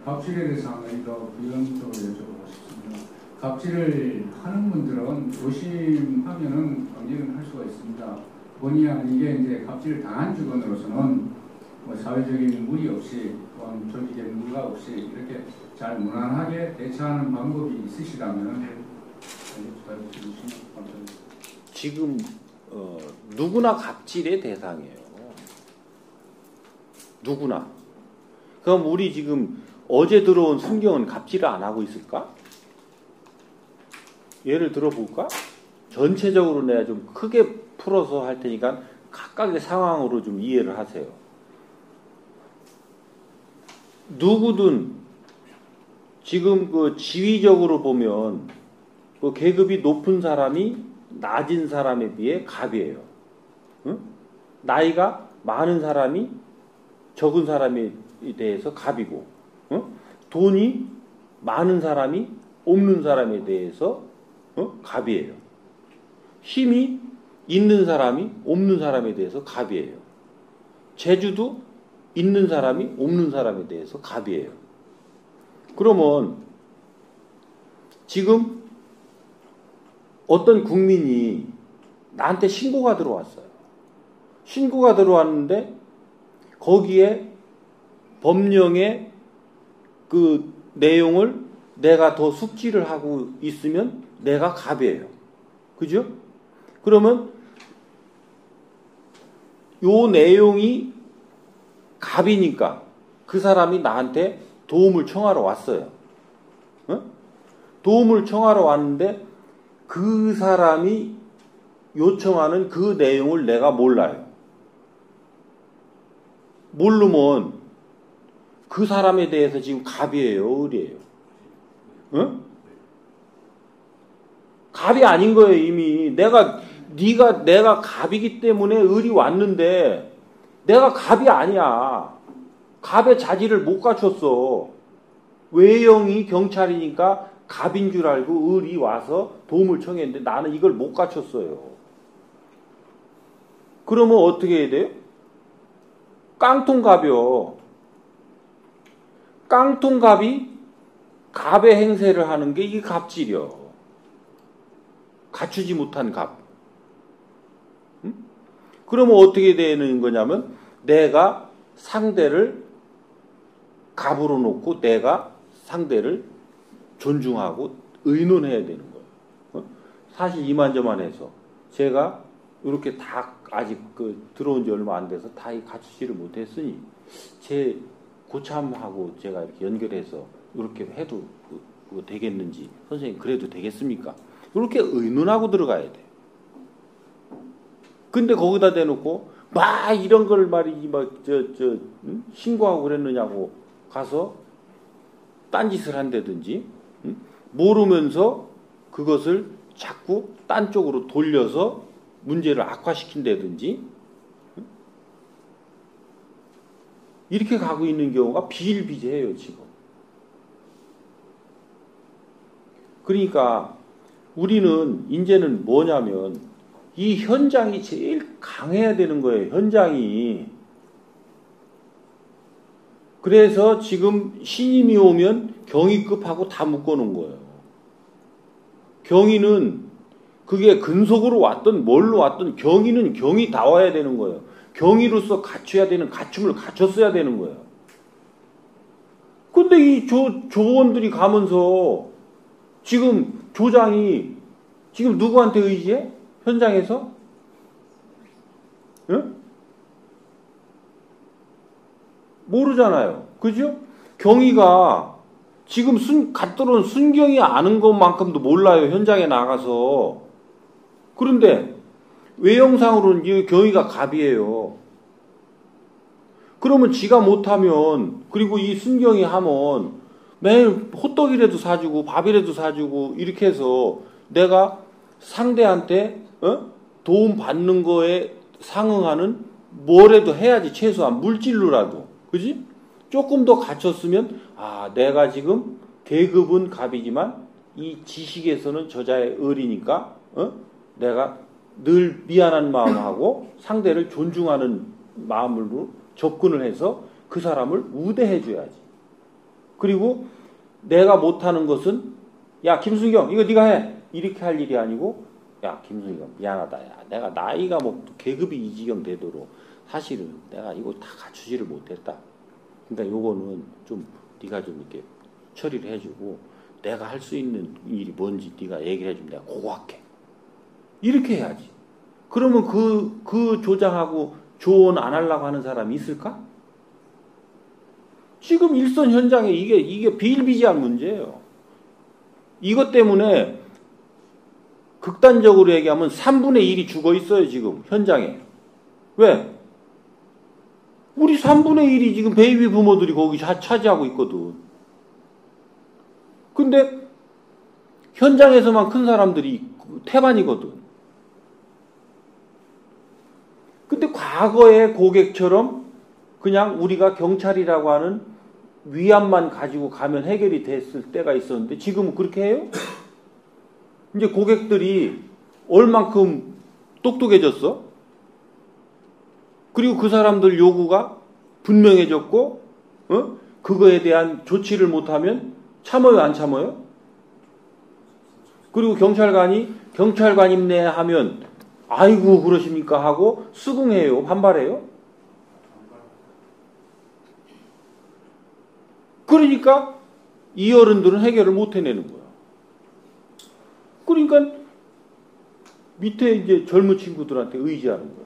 갑질에 대해서 한 가지 더 부연적으로 여쭤보고 싶습니다. 갑질을 하는 분들은 조심하면은 방지는 할 수가 있습니다. 본의 아니게 이제 갑질을 당한 주건으로서는 뭐 사회적인 무리 없이 또한 조직의 무리가 없이 이렇게 잘 무난하게 대처하는 방법이 있으시다면 알려주시면 감사합니다. 지금 누구나 갑질의 대상이에요. 누구나. 그럼 우리 지금 어제 들어온 순경은 갑질을 안 하고 있을까? 예를 들어볼까? 전체적으로 내가 좀 크게 풀어서 할 테니까 각각의 상황으로 좀 이해를 하세요. 누구든 지금 그 지위적으로 보면 그 계급이 높은 사람이 낮은 사람에 비해 갑이에요. 응? 나이가 많은 사람이 적은 사람에 대해서 갑이고, 응? 돈이 많은 사람이 없는 사람에 대해서 갑이에요. 힘이 있는 사람이 없는 사람에 대해서 갑이에요. 재주도 있는 사람이 없는 사람에 대해서 갑이에요. 그러면 지금 어떤 국민이 나한테 신고가 들어왔어요. 신고가 들어왔는데 거기에 법령의 그 내용을 내가 더 숙지를 하고 있으면 내가 갑이에요. 그죠? 그러면 요 내용이 갑이니까 그 사람이 나한테 도움을 청하러 왔어요. 어? 도움을 청하러 왔는데 그 사람이 요청하는 그 내용을 내가 몰라요. 모르면 그 사람에 대해서 지금 갑이에요, 을이에요? 어? 갑이 아닌 거예요, 이미. 내가 갑이기 때문에 을이 왔는데 내가 갑이 아니야. 갑의 자질을 못 갖췄어. 외형이 경찰이니까 갑인 줄 알고 을이 와서 도움을 청했는데 나는 이걸 못 갖췄어요. 그러면 어떻게 해야 돼요? 깡통갑이요. 깡통갑이 갑의 행세를 하는 게 이게 갑질이요. 갖추지 못한 갑. 응? 그러면 어떻게 되는 거냐면 내가 상대를 갑으로 놓고 내가 상대를 존중하고 의논해야 되는 거예요. 어? 사실 이만저만해서 제가 이렇게 다 아직 들어온 지 얼마 안 돼서 다 갖추지를 못했으니 제 고참하고 제가 이렇게 연결해서 이렇게 해도 되겠는지 선생님 그래도 되겠습니까? 이렇게 의논하고 들어가야 돼. 근데 거기다 대놓고 막 이런 걸 말이지 막 신고하고 그랬느냐고 가서 딴짓을 한다든지 모르면서 그것을 자꾸 딴 쪽으로 돌려서 문제를 악화시킨다든지 이렇게 가고 있는 경우가 비일비재해요 지금. 그러니까 우리는 이제는 뭐냐면 이 현장이 제일 강해야 되는 거예요. 현장이. 그래서 지금 신임이 오면 경위급하고 다 묶어놓은 거예요. 경위는 그게 근속으로 왔든 뭘로 왔든 경위는 경위다워야 되는 거예요. 경위로서 갖춰야 되는 갖춤을 갖췄어야 되는 거예요. 근데 이 조원들이 가면서 지금 조장이 지금 누구한테 의지해? 현장에서? 응? 모르잖아요. 그죠? 경위가 지금 갓 들어온 순경이 아는 것만큼도 몰라요. 현장에 나가서. 그런데 외형상으로는 이 경위가 갑이에요. 그러면 지가 못하면 그리고 이 순경이 하면 매일 호떡이라도 사주고 밥이라도 사주고 이렇게 해서 내가 상대한테 도움 받는 거에 상응하는 뭐라도 해야지. 최소한 물질로라도. 그지? 조금 더 갖췄으면 내가 지금 계급은 갑이지만 이 지식에서는 저자의 을이니까 내가 늘 미안한 마음하고 상대를 존중하는 마음으로 접근을 해서 그 사람을 우대해 줘야지. 그리고 내가 못하는 것은 야 김순경 이거 네가 해 이렇게 할 일이 아니고 야 김순경 미안하다 야 내가 나이가 뭐 계급이 이 지경 되도록 사실은 내가 이거 다 갖추지를 못했다. 그러니까 요거는 좀 네가 좀 이렇게 처리를 해주고 내가 할 수 있는 일이 뭔지 네가 얘기를 해주면 내가 그거 할게. 이렇게 해야지. 그러면 그 조장하고 조언 안 하려고 하는 사람이 있을까? 지금 일선 현장에 이게 비일비재한 문제예요. 이것 때문에 극단적으로 얘기하면 3분의 1이 죽어 있어요, 지금 현장에. 왜? 우리 3분의 1이 지금 베이비 부모들이 거기 차지하고 있거든. 근데 현장에서만 큰 사람들이 태반이거든. 근데 과거의 고객처럼 그냥 우리가 경찰이라고 하는 위안만 가지고 가면 해결이 됐을 때가 있었는데 지금은 그렇게 해요? 이제 고객들이 얼만큼 똑똑해졌어? 그리고 그 사람들 요구가 분명해졌고 그거에 대한 조치를 못하면 참아요 안 참아요? 그리고 경찰관 임내 하면 아이고 그러십니까 하고 수긍해요 반발해요? 그러니까 이 어른들은 해결을 못 해내는 거야. 그러니까 밑에 이제 젊은 친구들한테 의지하는 거야.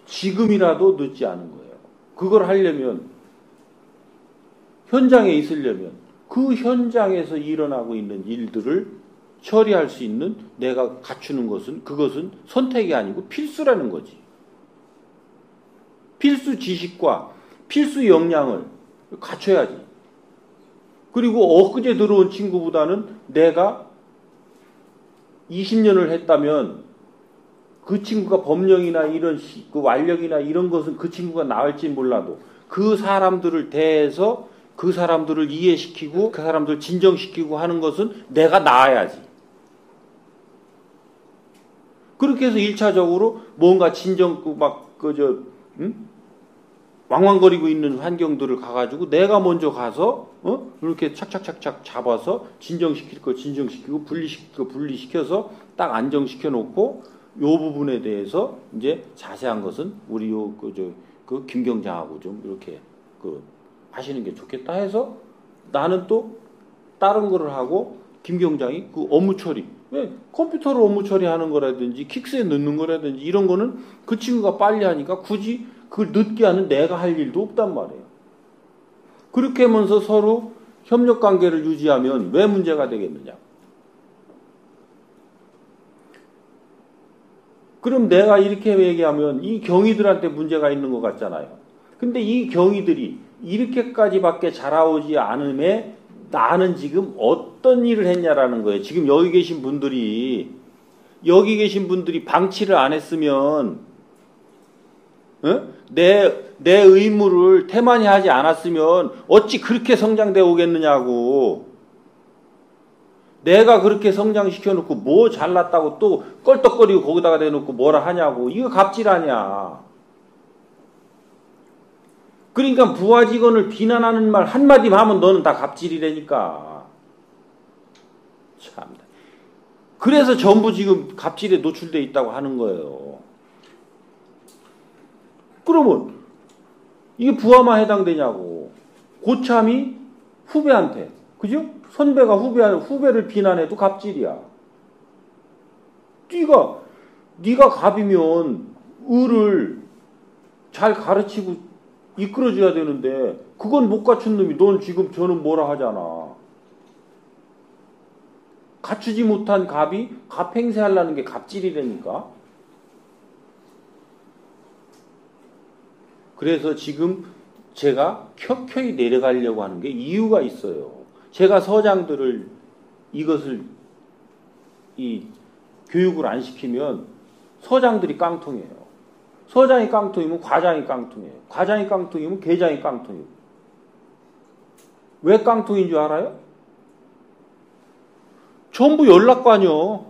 지금이라도 늦지 않은 거예요. 그걸 하려면 현장에 있으려면 그 현장에서 일어나고 있는 일들을 처리할 수 있는 내가 갖추는 그것은 선택이 아니고 필수라는 거지. 필수 지식과 필수 역량을 갖춰야지. 그리고 엊그제 들어온 친구보다는 내가 20년을 했다면 그 친구가 법령이나 이런 그 완력이나 이런 것은 그 친구가 나을지 몰라도 그 사람들을 대해서 그 사람들을 이해시키고 그 사람들을 진정시키고 하는 것은 내가 나아야지. 그렇게 해서 1차적으로 뭔가 왕왕거리고 있는 환경들을 가가지고 내가 먼저 가서 이렇게 착착착착 잡아서 진정시킬 거 진정시키고 분리시킬 거 분리시켜서 딱 안정시켜 놓고 요 부분에 대해서 이제 자세한 것은 우리 그 김경장하고 좀 이렇게 하시는 게 좋겠다 해서 나는 또 다른 거를 하고 김경장이 그 업무 처리 왜 컴퓨터로 업무 처리하는 거라든지 킥스에 넣는 거라든지 이런 거는 그 친구가 빨리 하니까 굳이 그걸 늦게 하는 내가 할 일도 없단 말이에요. 그렇게 하면서 서로 협력관계를 유지하면 왜 문제가 되겠느냐. 그럼 내가 이렇게 얘기하면 이 경위들한테 문제가 있는 것 같잖아요. 근데 이 경위들이 이렇게까지밖에 자라오지 않음에 나는 지금 어떤 일을 했냐라는 거예요. 지금 여기 계신 분들이 방치를 안 했으면 내 의무를 태만히 하지 않았으면 어찌 그렇게 성장되어 오겠느냐고. 내가 그렇게 성장시켜놓고 뭐 잘났다고 또 껄떡거리고 거기다가 대놓고 뭐라 하냐고. 이거 갑질 아니야. 그러니까 부하 직원을 비난하는 말 한마디만 하면 너는 다 갑질이라니까. 참다. 그래서 전부 지금 갑질에 노출되어 있다고 하는 거예요. 그러면 이게 부하만 해당되냐고. 고참이 후배한테, 그죠? 선배가 후배를 비난해도 갑질이야. 네가 갑이면 을을 잘 가르치고 이끌어줘야 되는데 그건 못 갖춘 놈이 넌 지금 저는 뭐라 하잖아. 갖추지 못한 갑이 갑 행세하려는 게 갑질이라니까. 그래서 지금 제가 켜켜이 내려가려고 하는 게 이유가 있어요. 제가 서장들을 이것을 교육을 안 시키면 서장들이 깡통이에요. 서장이 깡통이면 과장이 깡통이에요. 과장이 깡통이면 계장이 깡통이에요. 왜 깡통인 줄 알아요? 전부 연락관이요.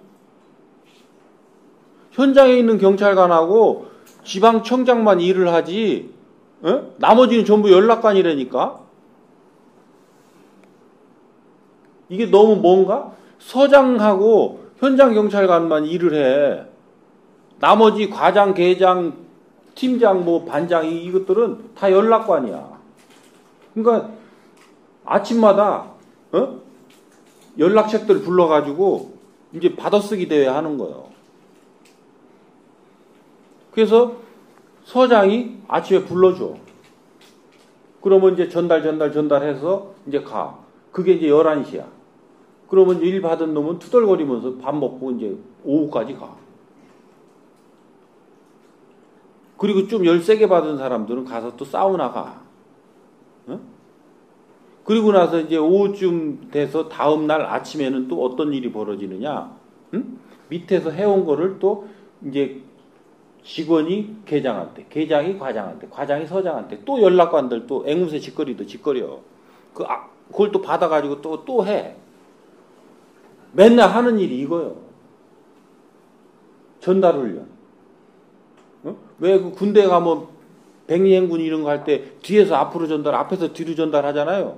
현장에 있는 경찰관하고 지방청장만 일을 하지 나머지는 전부 연락관이라니까. 이게 너무 뭔가 서장하고 현장 경찰관만 일을 해. 나머지 과장, 계장, 팀장, 뭐 반장 이것들은 다 연락관이야. 그러니까 아침마다 연락책들 불러가지고 이제 받아쓰기 대회 하는 거예요. 그래서 서장이 아침에 불러줘. 그러면 이제 전달해서 이제 가. 그게 이제 11시야. 그러면 일 받은 놈은 투덜거리면서 밥 먹고 이제 오후까지 가. 그리고 좀 열 세게 받은 사람들은 가서 또 사우나 가. 그리고 나서 이제 오후쯤 돼서 다음날 아침에는 또 어떤 일이 벌어지느냐. 밑에서 해온 거를 또 이제 직원이 계장한테, 계장이 과장한테, 과장이 서장한테, 또 연락관들 또 앵무새 짓거리도 짓거려. 그걸 또 받아가지고 또 해. 맨날 하는 일이 이거요. 전달훈련. 왜 그 군대 가면 백리행군 이런 거 할 때 뒤에서 앞으로 전달, 앞에서 뒤로 전달하잖아요.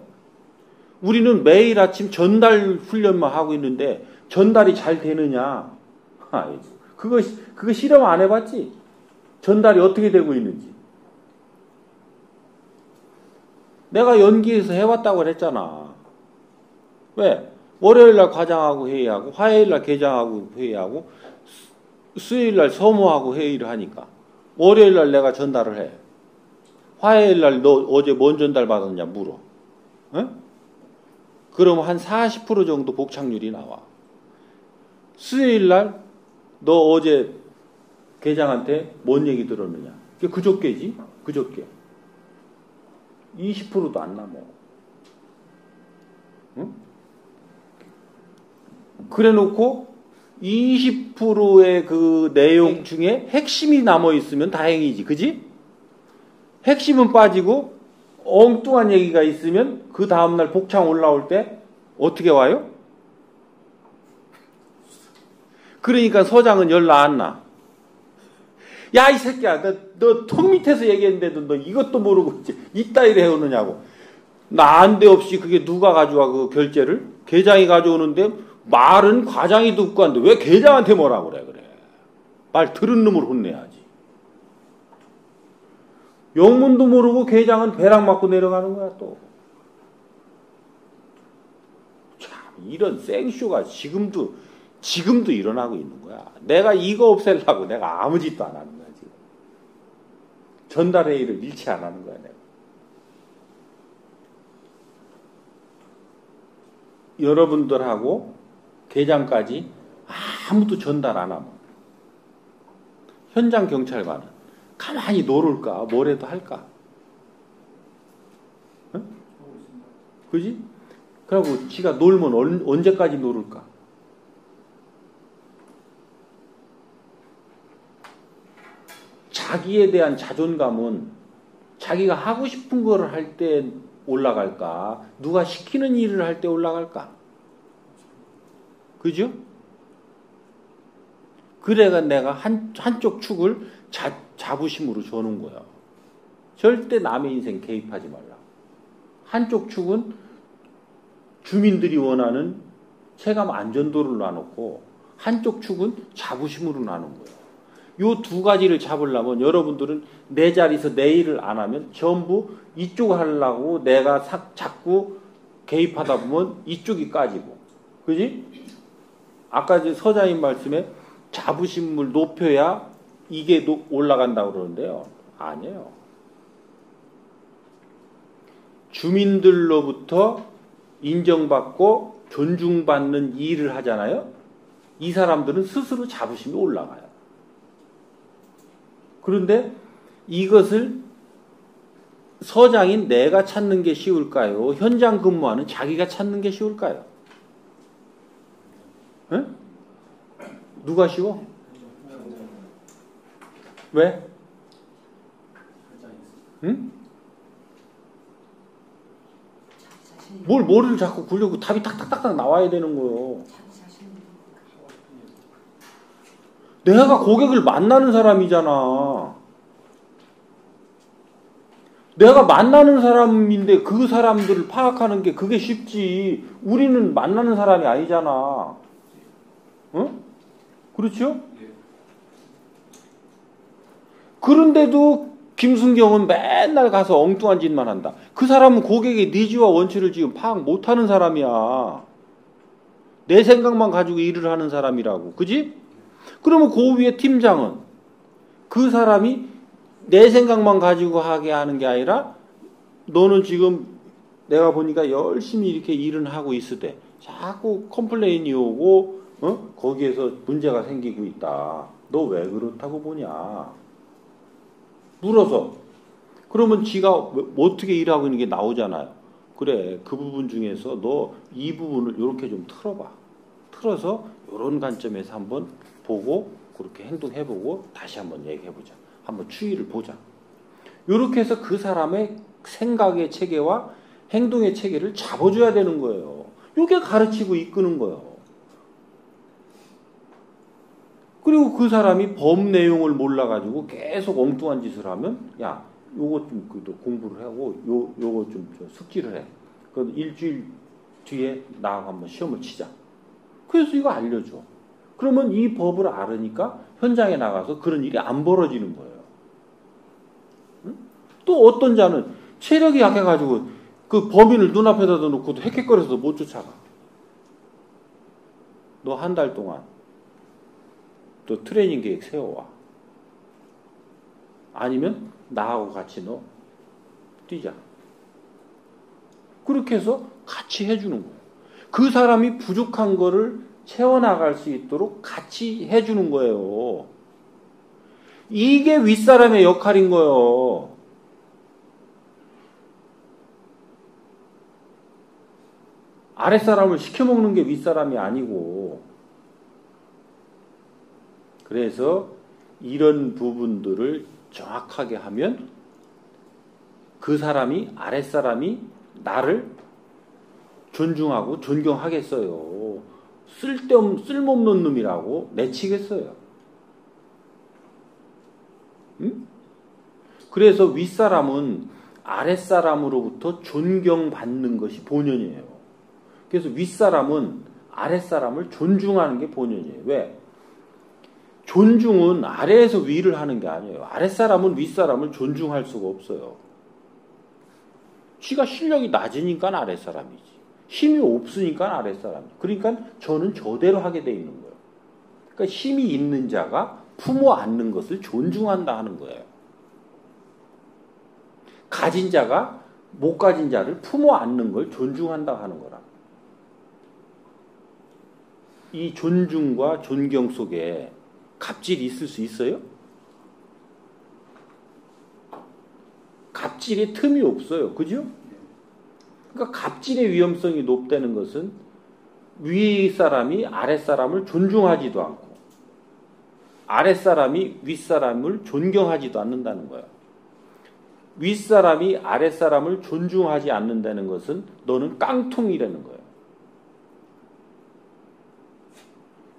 우리는 매일 아침 전달 훈련만 하고 있는데 전달이 잘 되느냐? 그거 실험 안 해봤지? 전달이 어떻게 되고 있는지. 내가 연기해서 해왔다고 그랬잖아. 왜? 월요일날 과장하고 회의하고, 화요일날 계장하고 회의하고, 수요일날 서무하고 회의를 하니까. 월요일날 내가 전달을 해. 화요일날 너 어제 뭔 전달 받았냐 물어. 그럼 한 40% 정도 복착률이 나와. 수요일날 너 어제 계장한테 뭔 얘기 들었느냐. 그저께지. 그저께. 20%도 안 남아. 그래놓고 20%의 그 내용 중에 핵심이 남아있으면 다행이지. 그지? 핵심은 빠지고 엉뚱한 얘기가 있으면 그 다음날 복창 올라올 때 어떻게 와요? 그러니까 서장은 연락 안 나. 야, 이 새끼야, 너 턱 밑에서 얘기했는데도 너 이것도 모르고 이따위로 해오느냐고. 난데없이 그게 누가 가져와 그 결제를? 계장이 가져오는데 말은 과장이 듣고 하는데 왜 계장한테 뭐라 그래. 말 들은 놈을 혼내야지. 영문도 모르고 계장은 배락 맞고 내려가는 거야 또. 참 이런 생쇼가 지금도 일어나고 있는 거야. 내가 이거 없애려고 내가 아무 짓도 안 하는 거야 지금. 전달회의를 일치 안 하는 거야 내가. 여러분들하고 계장까지 아무도 전달 안 하면 현장 경찰관은 가만히 놀을까? 뭐라도 할까? 응? 그지? 그리고 지가 놀면 언제까지 놀을까? 자기에 대한 자존감은 자기가 하고 싶은 거를 할 때 올라갈까? 누가 시키는 일을 할 때 올라갈까? 그죠? 그래가 내가 한쪽 축을 자부심으로 줘놓은 거야. 절대 남의 인생 개입하지 말라. 한쪽 축은 주민들이 원하는 체감 안전도를 놔놓고 한쪽 축은 자부심으로 놔놓은 거예요. 요 두 가지를 잡으려면 여러분들은 내 자리에서 내 일을 안 하면 전부 이쪽을 하려고 내가 자꾸 개입하다 보면 이쪽이 까지고. 그지? 아까 서장님 말씀에 자부심을 높여야 이게 올라간다고 그러는데요. 아니에요. 주민들로부터 인정받고 존중받는 일을 하잖아요. 이 사람들은 스스로 자부심이 올라가요. 그런데 이것을 서장인 내가 찾는 게 쉬울까요? 현장 근무하는 자기가 찾는 게 쉬울까요? 에? 누가 쉬워? 왜? 응? 뭐를 자꾸 굴려고 답이 탁탁탁탁 나와야 되는 거예요. 내가 고객을 만나는 사람이잖아. 내가 만나는 사람인데 그 사람들을 파악하는 게 그게 쉽지. 우리는 만나는 사람이 아니잖아. 응? 그렇죠? 그런데도 김순경은 맨날 가서 엉뚱한 짓만 한다. 그 사람은 고객의 니즈와 원치를 지금 파악 못하는 사람이야. 내 생각만 가지고 일을 하는 사람이라고. 그지? 그러면 그 위에 팀장은 그 사람이 내 생각만 가지고 하게 하는 게 아니라 너는 지금 내가 보니까 열심히 이렇게 일은 하고 있을 때 자꾸 컴플레인이 오고 거기에서 문제가 생기고 있다. 너 왜 그렇다고 보냐. 물어서. 그러면 지가 어떻게 일하고 있는 게 나오잖아요. 그래, 그 부분 중에서 너 이 부분을 이렇게 좀 틀어봐. 틀어서 이런 관점에서 한번 보고 그렇게 행동해보고 다시 한번 얘기해보자. 한번 추이를 보자. 이렇게 해서 그 사람의 생각의 체계와 행동의 체계를 잡아줘야 되는 거예요. 이게 가르치고 이끄는 거예요. 그리고 그 사람이 법 내용을 몰라가지고 계속 엉뚱한 짓을 하면 야, 요거 좀 공부를 하고 요거 좀 숙지를 해. 그 일주일 뒤에 나하고 한번 시험을 치자. 그래서 이거 알려줘. 그러면 이 법을 알으니까 현장에 나가서 그런 일이 안 벌어지는 거예요. 응? 또 어떤 자는 체력이 약해가지고 그 범인을 눈앞에다 놓고도 헥헥거려서 못 쫓아가. 너 한 달 동안 또 트레이닝 계획 세워와. 아니면 나하고 같이 너 뛰자. 그렇게 해서 같이 해주는 거예요. 그 사람이 부족한 거를 채워나갈 수 있도록 같이 해주는 거예요. 이게 윗사람의 역할인 거예요. 아랫사람을 시켜먹는 게 윗사람이 아니고. 그래서 이런 부분들을 정확하게 하면 그 사람이, 아랫사람이 나를 존중하고 존경하겠어요. 쓸모없는 놈이라고 내치겠어요. 응? 그래서 윗사람은 아랫사람으로부터 존경받는 것이 본연이에요. 그래서 윗사람은 아랫사람을 존중하는 게 본연이에요. 왜? 존중은 아래에서 위를 하는 게 아니에요. 아랫사람은 윗사람을 존중할 수가 없어요. 지가 실력이 낮으니까 아랫사람이지. 힘이 없으니까 아랫사람이지. 그러니까 저는 저대로 하게 돼 있는 거예요. 그러니까 힘이 있는 자가 품어 안는 것을 존중한다 하는 거예요. 가진 자가 못 가진 자를 품어 안는 걸 존중한다 하는 거라. 이 존중과 존경 속에 갑질이 있을 수 있어요? 갑질의 틈이 없어요. 그죠? 그러니까 갑질의 위험성이 높다는 것은 윗사람이 아랫사람을 존중하지도 않고 아랫사람이 윗사람을 존경하지도 않는다는 거예요. 윗사람이 아랫사람을 존중하지 않는다는 것은 너는 깡통이라는 거예요.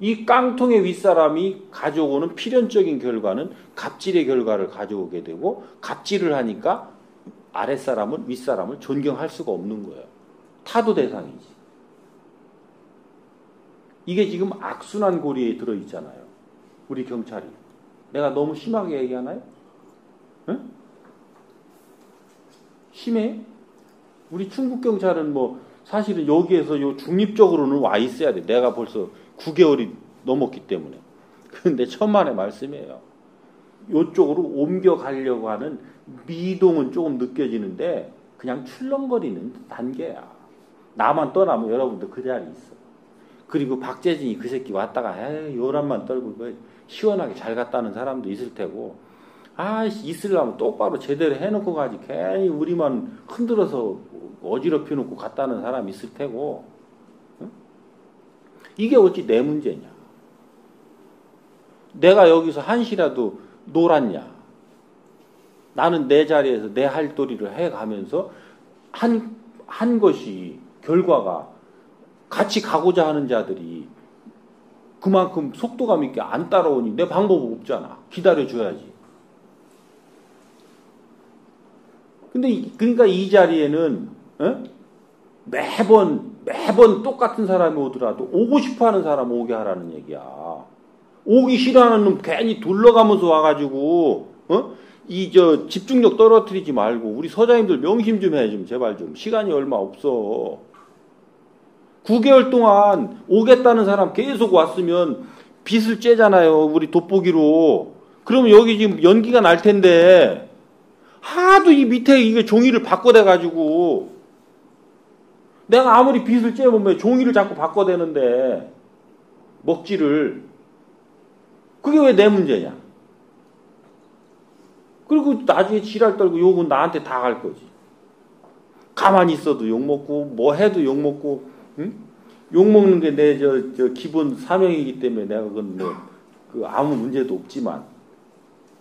이 깡통의 윗사람이 가져오는 필연적인 결과는 갑질의 결과를 가져오게 되고 갑질을 하니까 아랫사람은 윗사람을 존경할 수가 없는 거예요. 타도 대상이지. 이게 지금 악순환 고리에 들어있잖아요. 우리 경찰이. 내가 너무 심하게 얘기하나요? 응? 심해? 우리 충북 경찰은 뭐 사실은 여기에서 요 중립적으로는 와 있어야 돼. 내가 벌써 9개월이 넘었기 때문에. 그런데 천만의 말씀이에요. 요쪽으로 옮겨가려고 하는 미동은 조금 느껴지는데 그냥 출렁거리는 단계야. 나만 떠나면 여러분들 그 자리에 있어. 그리고 박재진이 그 새끼 왔다가 요란만 떨고 시원하게 잘 갔다는 사람도 있을 테고 있으려면 똑바로 제대로 해놓고 가지 괜히 우리만 흔들어서 어지럽혀 놓고 갔다는 사람이 있을 테고 응? 이게 어찌 내 문제냐. 내가 여기서 한시라도 놀았냐. 나는 내 자리에서 내 할도리를 해가면서 한 것이 결과가 같이 가고자 하는 자들이 그만큼 속도감 있게 안 따라오니 내 방법 없잖아. 기다려줘야지. 근데 그러니까 이 자리에는 매번 똑같은 사람이 오더라도 오고 싶어하는 사람 오게 하라는 얘기야. 오기 싫어하는 놈 괜히 둘러가면서 와가지고 집중력 떨어뜨리지 말고 우리 서장님들 명심 좀 해 좀 제발 좀 시간이 얼마 없어. 9개월 동안 오겠다는 사람 계속 왔으면 빚을 째잖아요. 우리 돋보기로. 그러면 여기 지금 연기가 날 텐데 하도 이 밑에 이게 종이를 바꿔대가지고 내가 아무리 빚을 째보면 종이를 자꾸 바꿔대는데 먹지를. 그게 왜 내 문제냐. 그리고 나중에 지랄 떨고 욕은 나한테 다 갈 거지. 가만히 있어도 욕먹고 뭐 해도 욕먹고 응? 욕먹는 게 내 저 기본 사명이기 때문에 내가 그건 그 아무 문제도 없지만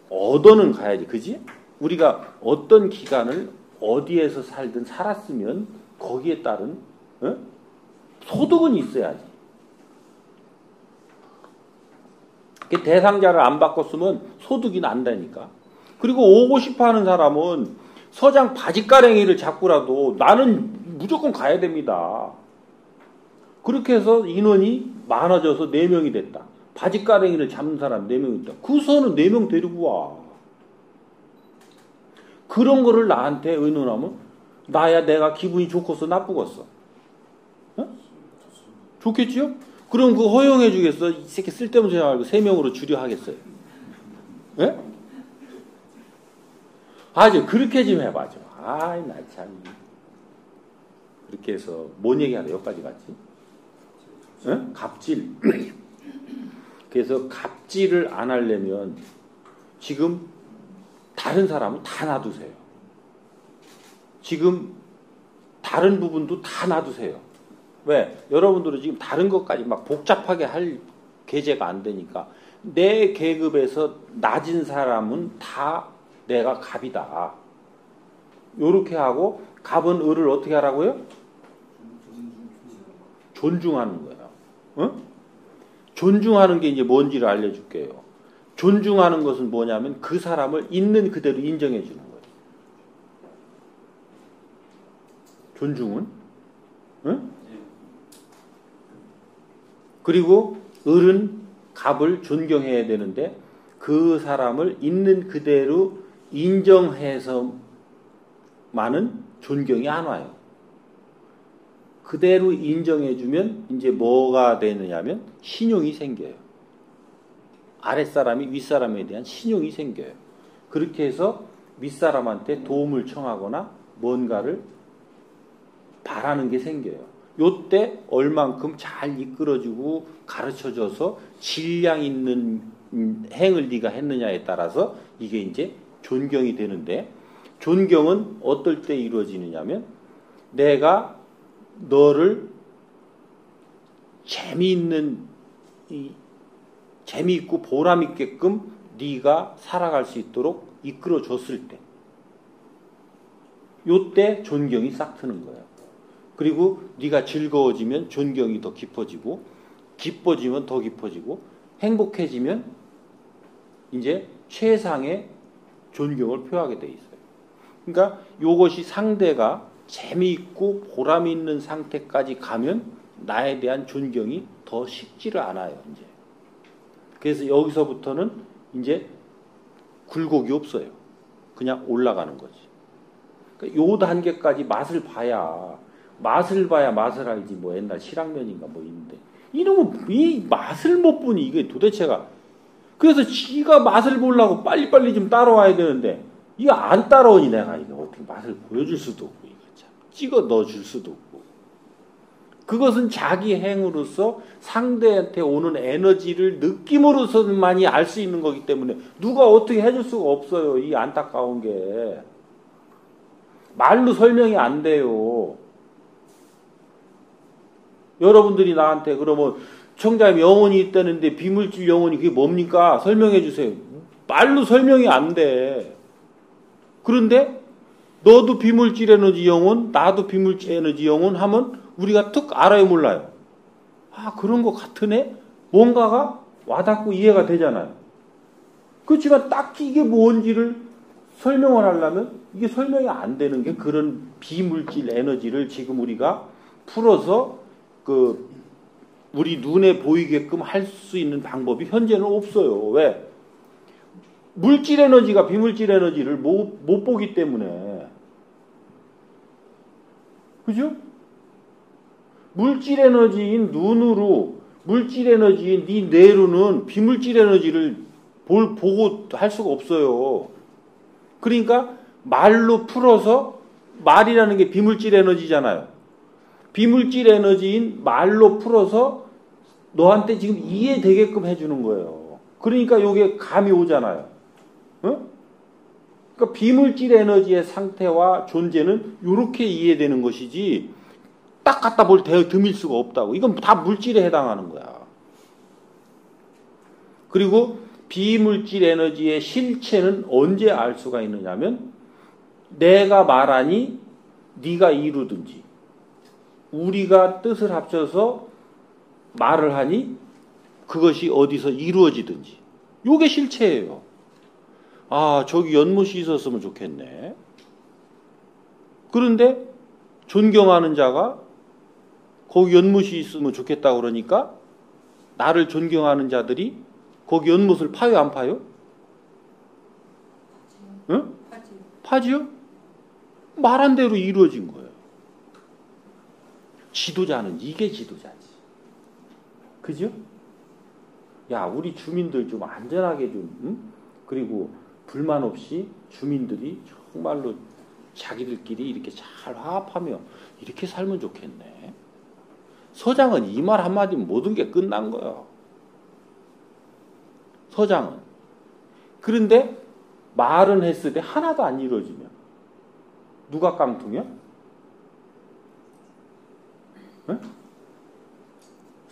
얻어는 가야지. 그지? 우리가 어떤 기간을 어디에서 살든 살았으면 거기에 따른 소득은 있어야지. 대상자를 안 바꿨으면 소득이 난다니까. 그리고 오고 싶어하는 사람은 서장 바지가랭이를 잡고라도 나는 무조건 가야 됩니다. 그렇게 해서 인원이 많아져서 4명이 됐다. 바지가랭이를 잡는 사람 4명 있다. 그 선은 4명 데리고 와. 그런 거를 나한테 의논하면 나야 내가 기분이 좋겠어 나쁘겠어? 좋겠지요? 그럼 그거 허용해 주겠어? 이 새끼 쓸데없는 소리 말고 3명으로 줄여 하겠어요? 예? 아주 그렇게 좀 해봐 좀. 아이 나 참. 그렇게 해서 뭔 얘기하다 여기까지 갔지? 예? 갑질. 그래서 갑질을 안 하려면 지금 다른 사람은 다 놔두세요. 지금 다른 부분도 다 놔두세요. 왜? 여러분들은 지금 다른 것까지 막 복잡하게 할 계제가 안 되니까 내 계급에서 낮은 사람은 다 내가 갑이다. 요렇게 하고 갑은 을을 어떻게 하라고요? 존중하는 거예요. 어? 존중하는 게 이제 뭔지를 알려줄게요. 존중하는 것은 뭐냐면 그 사람을 있는 그대로 인정해 주는 거예요. 존중은? 응? 그리고 을은 갑을 존경해야 되는데 그 사람을 있는 그대로 인정해서만은 존경이 안 와요. 그대로 인정해주면 이제 뭐가 되느냐면 신용이 생겨요. 아랫사람이 윗사람에 대한 신용이 생겨요. 그렇게 해서 윗사람한테 도움을 청하거나 뭔가를 바라는 게 생겨요. 요때 얼만큼 잘 이끌어주고 가르쳐줘서 질량 있는 행을 네가 했느냐에 따라서 이게 이제 존경이 되는데 존경은 어떨 때 이루어지느냐면 내가 너를 재미있고 보람있게끔 네가 살아갈 수 있도록 이끌어줬을 때 요때 존경이 싹 트는 거예요. 그리고 네가 즐거워지면 존경이 더 깊어지고 기뻐지면 더 깊어지고 행복해지면 이제 최상의 존경을 표하게 돼 있어요. 그러니까 이것이 상대가 재미있고 보람 있는 상태까지 가면 나에 대한 존경이 더 식지를 않아요. 이제 그래서 여기서부터는 이제 굴곡이 없어요. 그냥 올라가는 거지. 그러니까 요 단계까지 맛을 봐야 맛을 알지. 뭐 옛날 실학년인가 뭐 있는데 이놈은 이 맛을 못 보니 이게 도대체가. 그래서 지가 맛을 보려고 빨리빨리 좀 따라와야 되는데 이거 안 따라오니 내가 이거 어떻게 맛을 보여줄 수도 없고 이거 참 찍어 넣어줄 수도 없고. 그것은 자기 행으로서 상대한테 오는 에너지를 느낌으로서만이 알 수 있는 거기 때문에 누가 어떻게 해줄 수가 없어요. 이 안타까운 게 말로 설명이 안 돼요. 여러분들이 나한테 그러면 청자의 영혼이 있다는데 비물질 영혼이 그게 뭡니까? 설명해 주세요. 말로 설명이 안 돼. 그런데 너도 비물질 에너지 영혼, 나도 비물질 에너지 영혼 하면 우리가 툭 알아요, 몰라요? 아, 그런 것 같으네? 뭔가가 와닿고 이해가 되잖아요. 그렇지만 딱히 이게 뭔지를 설명을 하려면 이게 설명이 안 되는 게 그런 비물질 에너지를 지금 우리가 풀어서 우리 눈에 보이게끔 할 수 있는 방법이 현재는 없어요. 왜? 물질 에너지가 비물질 에너지를 못 보기 때문에. 그죠? 물질 에너지인 눈으로, 물질 에너지인 네 뇌로는 비물질 에너지를 보고 할 수가 없어요. 그러니까 말로 풀어서, 말이라는 게 비물질 에너지잖아요. 비물질 에너지인 말로 풀어서 너한테 지금 이해되게끔 해주는 거예요. 그러니까 이게 감이 오잖아요. 어? 그러니까 비물질 에너지의 상태와 존재는 이렇게 이해되는 것이지 딱 갖다 드밀 수가 없다고. 이건 다 물질에 해당하는 거야. 그리고 비물질 에너지의 실체는 언제 알 수가 있느냐면 내가 말하니 네가 이루든지 우리가 뜻을 합쳐서 말을 하니 그것이 어디서 이루어지든지 이게 실체예요. 아, 저기 연못이 있었으면 좋겠네. 그런데 존경하는 자가 거기 연못이 있으면 좋겠다 그러니까 나를 존경하는 자들이 거기 연못을 파요, 안 파요? 응? 파지요? 말한 대로 이루어진 거예요. 지도자는 이게 지도자지. 그죠? 야, 우리 주민들 좀 안전하게 좀, 응? 그리고 불만 없이 주민들이 정말로 자기들끼리 이렇게 잘 화합하며 이렇게 살면 좋겠네. 서장은 이 말 한마디면 모든 게 끝난 거예요. 서장은. 그런데 말은 했을 때 하나도 안 이루어지면 누가 깡통이야? 네?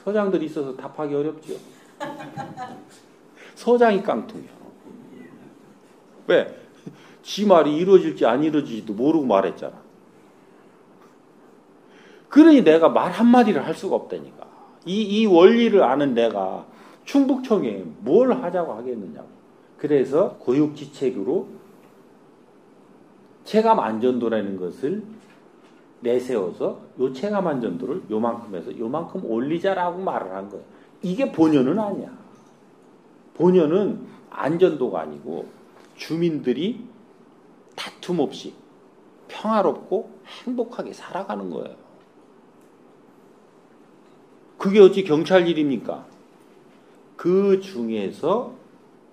서장들이 있어서 답하기 어렵죠. 서장이 깡통이야. 왜? 지 말이 이루어질지 안 이루어질지도 모르고 말했잖아. 그러니 내가 말 한마디를 할 수가 없다니까. 이 원리를 아는 내가 충북청에 뭘 하자고 하겠느냐고. 그래서 고육지책으로 체감안전도라는 것을 내세워서 요 체감안전도를 요만큼 해서 요만큼 올리자라고 말을 한 거예요. 이게 본연은 아니야. 본연은 안전도가 아니고 주민들이 다툼 없이 평화롭고 행복하게 살아가는 거예요. 그게 어찌 경찰 일입니까? 그 중에서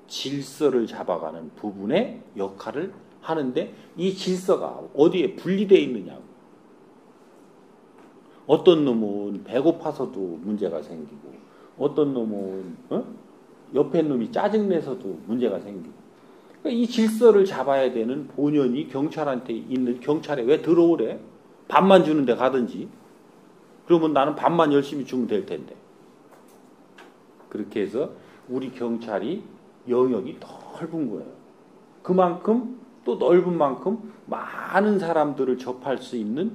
질서를 잡아가는 부분의 역할을 하는데 이 질서가 어디에 분리되어 있느냐고. 어떤 놈은 배고파서도 문제가 생기고 어떤 놈은 옆에 놈이 짜증내서도 문제가 생기고. 그러니까 이 질서를 잡아야 되는 본연이 경찰한테 있는. 경찰에 왜 들어오래? 밥만 주는데 가든지. 그러면 나는 밥만 열심히 주면 될 텐데. 그렇게 해서 우리 경찰이 영역이 넓은 거예요. 그만큼 또 넓은 만큼 많은 사람들을 접할 수 있는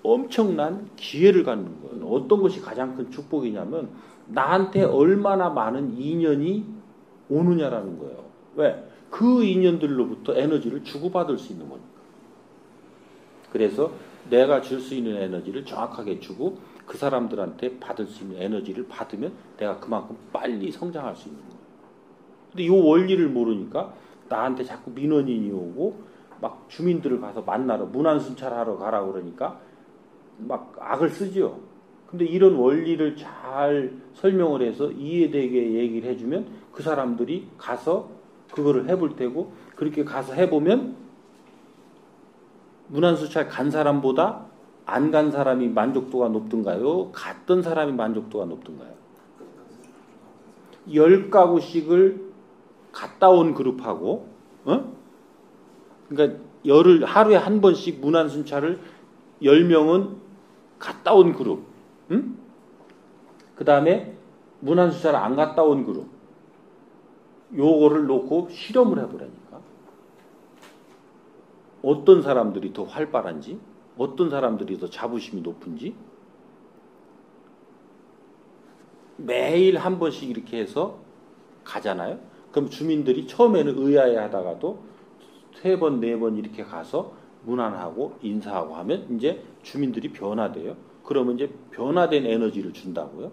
엄청난 기회를 갖는 거예요. 어떤 것이 가장 큰 축복이냐면 나한테 얼마나 많은 인연이 오느냐라는 거예요. 왜? 그 인연들로부터 에너지를 주고받을 수 있는 거니까. 그래서 내가 줄 수 있는 에너지를 정확하게 주고 그 사람들한테 받을 수 있는 에너지를 받으면 내가 그만큼 빨리 성장할 수 있는 거예요. 근데 이 원리를 모르니까 나한테 자꾸 민원인이 오고 막 주민들을 가서 만나러 문안순찰하러 가라 그러니까 막 악을 쓰지요. 근데 이런 원리를 잘 설명을 해서 이해되게 얘기를 해주면 그 사람들이 가서 그거를 해볼 테고 그렇게 가서 해보면 문안수찰 간 사람보다 안 간 사람이 만족도가 높던가요? 갔던 사람이 만족도가 높던가요? 10가구씩을 갔다 온 그룹하고 그러니까 하루에 한 번씩 문안순찰을 10명은 갔다 온 그룹, 그 다음에 문안수사를 안 갔다 온 그룹, 요거를 놓고 실험을 해보라니까. 어떤 사람들이 더 활발한지, 어떤 사람들이 더 자부심이 높은지, 매일 한 번씩 이렇게 해서 가잖아요. 그럼 주민들이 처음에는 의아해 하다가도 3번, 4번 이렇게 가서 문안하고 인사하고 하면 이제 주민들이 변화돼요. 그러면 이제 변화된 에너지를 준다고요.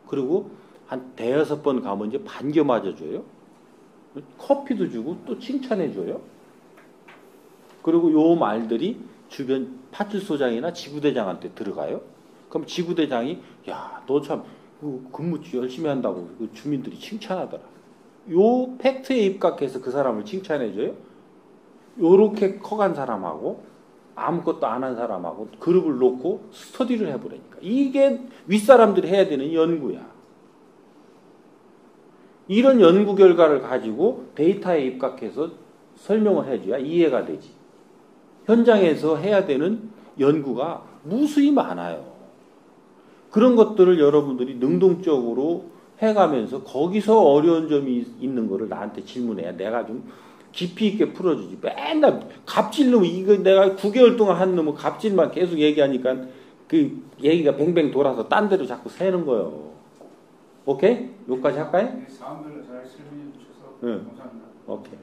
그리고 한 5-6번 가면 이제 반겨 맞아줘요. 커피도 주고 또 칭찬해줘요. 그리고 요 말들이 주변 파출소장이나 지구대장한테 들어가요. 그럼 지구대장이 야, 너 참 근무 열심히 한다고 그 주민들이 칭찬하더라. 요 팩트에 입각해서 그 사람을 칭찬해줘요. 요렇게 커간 사람하고 아무것도 안 한 사람하고 그룹을 놓고 스터디를 해보라니까. 이게 윗사람들이 해야 되는 연구야. 이런 연구 결과를 가지고 데이터에 입각해서 설명을 해줘야 이해가 되지. 현장에서 해야 되는 연구가 무수히 많아요. 그런 것들을 여러분들이 능동적으로 해가면서 거기서 어려운 점이 있는 거를 나한테 질문해야 내가 좀 깊이 있게 풀어주지. 맨날 갑질놈 이거 내가 9개월 동안 한 놈은 갑질만 계속 얘기하니까 그 얘기가 뱅뱅 돌아서 딴 데로 자꾸 새는 거예요. 오케이? 여기까지 할까요? 사람들로 잘 설명해 주셔서 응. 감사합니다. 오케이.